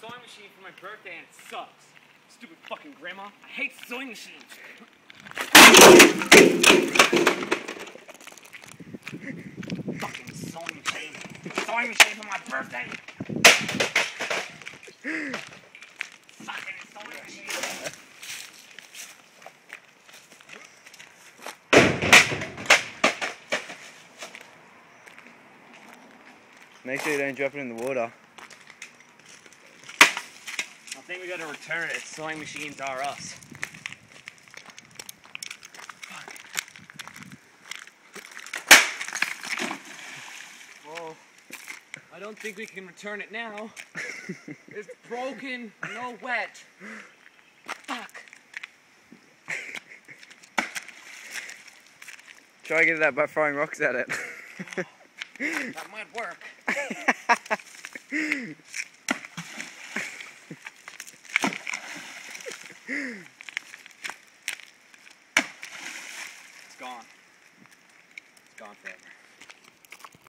sewing machine for my birthday and it sucks. Stupid fucking grandma. I hate sewing machines. Fucking sewing machine. Sewing machine for my birthday. Fucking sewing machine. Make sure you don't drop it in the water. I think we gotta return it. Sewing machines are us. Well, I don't think we can return it now. It's broken, no wet. Fuck. Try to get it out by throwing rocks at it. That might work. It's gone. It's gone forever.